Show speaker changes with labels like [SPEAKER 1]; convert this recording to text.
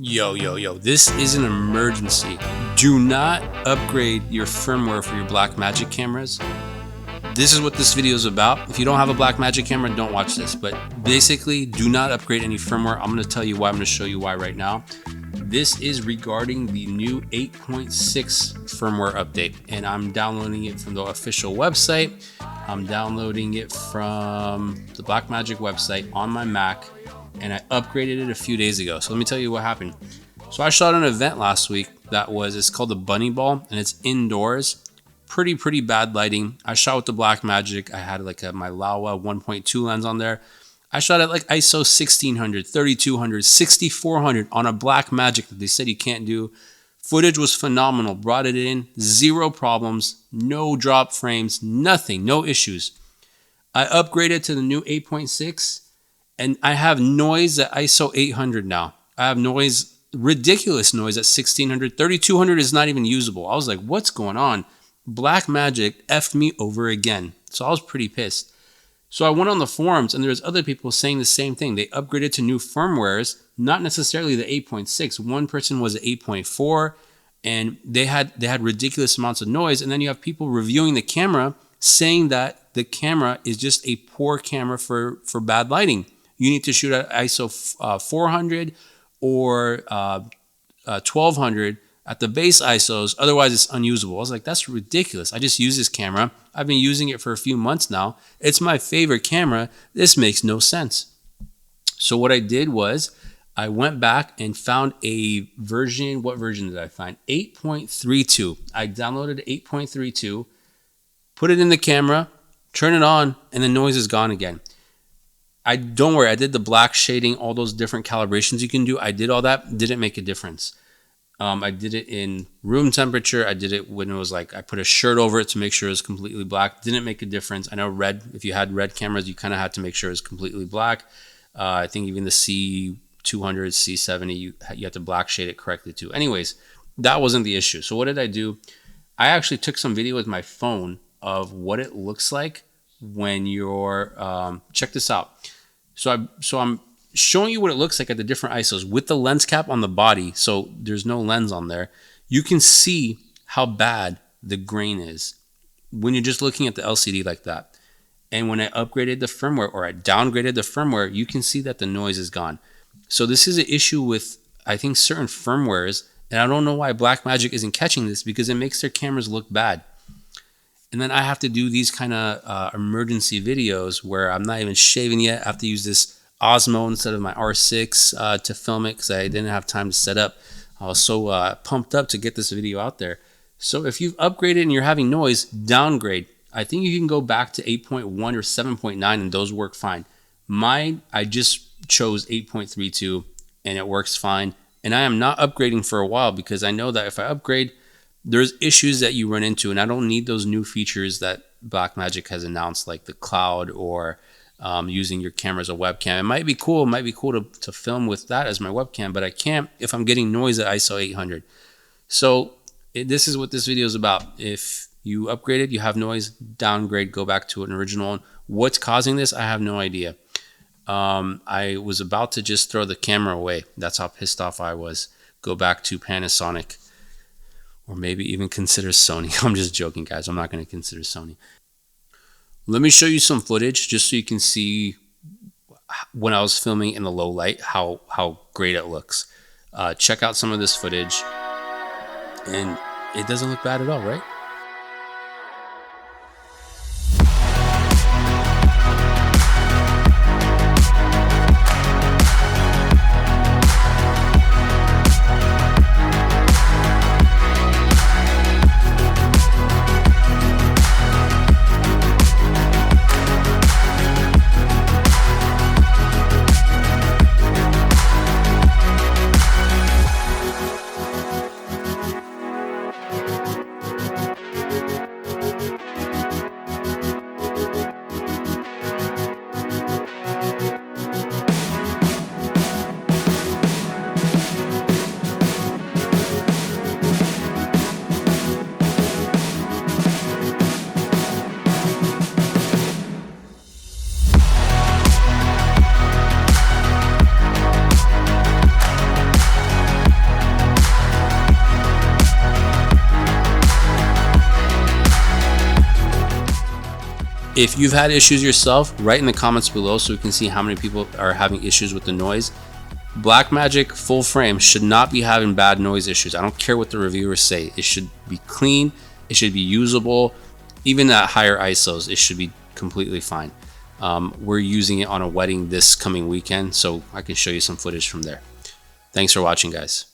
[SPEAKER 1] Yo, this is an emergency. Do not upgrade your firmware for your Blackmagic cameras. This is what this video is about. If you don't have a Blackmagic camera, don't watch this. But basically, do not upgrade any firmware. I'm going to tell you why. I'm going to show you why right now. This is regarding the new 8.6 firmware update, and I'm downloading it from the official website. I'm downloading it from the Blackmagic website on my Mac, and I upgraded it a few days ago. So let me tell you what happened. So I shot an event last week it's called the Bunny Ball, and it's indoors. Pretty bad lighting. I shot with the Blackmagic. I had my Laowa 1.2 lens on there. I shot at ISO 1600, 3200, 6400 on a Blackmagic that they said you can't do. Footage was phenomenal. Brought it in, zero problems, no drop frames, nothing, no issues. I upgraded to the new 8.6, and I have noise at ISO 800 now. I have noise, ridiculous noise at 1600. 3200 is not even usable. I was like, what's going on? Blackmagic effed me over again. So I was pretty pissed. So I went on the forums, and there's other people saying the same thing. They upgraded to new firmwares, not necessarily the 8.6. One person was at 8.4, and they had ridiculous amounts of noise. And then you have people reviewing the camera saying that the camera is just a poor camera for bad lighting. You need to shoot at ISO 400 or 1200 at the base ISOs, otherwise it's unusable. I was like, that's ridiculous. I just use this camera. I've been using it for a few months now. It's my favorite camera. This makes no sense. So what I did was I went back and found a version. What version did I find? 8.32. I downloaded 8.32, put it in the camera, turn it on, and the noise is gone again. Don't worry, I did the black shading, all those different calibrations you can do. I did all that, didn't make a difference. I did it in room temperature. I did it when it was I put a shirt over it to make sure it was completely black. Didn't make a difference. I know if you had red cameras, you kind of had to make sure it was completely black. I think even the C200, C70, you have to black shade it correctly too. Anyways, that wasn't the issue. So what did I do? I actually took some video with my phone of what it looks like when you're, check this out. So I'm showing you what it looks like at the different ISOs with the lens cap on the body. So there's no lens on there. You can see how bad the grain is when you're just looking at the LCD like that. And when I upgraded the firmware or I downgraded the firmware, you can see that the noise is gone. So this is an issue with, I think, certain firmwares. And I don't know why Blackmagic isn't catching this, because it makes their cameras look bad. And then I have to do these kind of emergency videos where I'm not even shaving yet. I have to use this Osmo instead of my R6 to film it because I didn't have time to set up. I was so pumped up to get this video out there. So if you've upgraded and you're having noise, downgrade. I think you can go back to 8.1 or 7.9 and those work fine. Mine, I just chose 8.32 and it works fine. And I am not upgrading for a while because I know that if I upgrade, there's issues that you run into, and I don't need those new features that Blackmagic has announced, like the cloud or using your camera as a webcam. It might be cool. It might be cool to film with that as my webcam, but I can't if I'm getting noise at ISO 800. So this is what this video is about. If you upgraded, you have noise, downgrade, go back to an original one. What's causing this? I have no idea. I was about to just throw the camera away. That's how pissed off I was. Go back to Panasonic, or maybe even consider Sony. I'm just joking, guys. I'm not going to consider Sony. Let me show you some footage just so you can see when I was filming in the low light how great it looks. Check out some of this footage, and it doesn't look bad at all, right? If you've had issues yourself, write in the comments below so we can see how many people are having issues with the noise. Blackmagic full frame should not be having bad noise issues. I don't care what the reviewers say. It should be clean. It should be usable. Even at higher ISOs, it should be completely fine. We're using it on a wedding this coming weekend, so I can show you some footage from there. Thanks for watching, guys.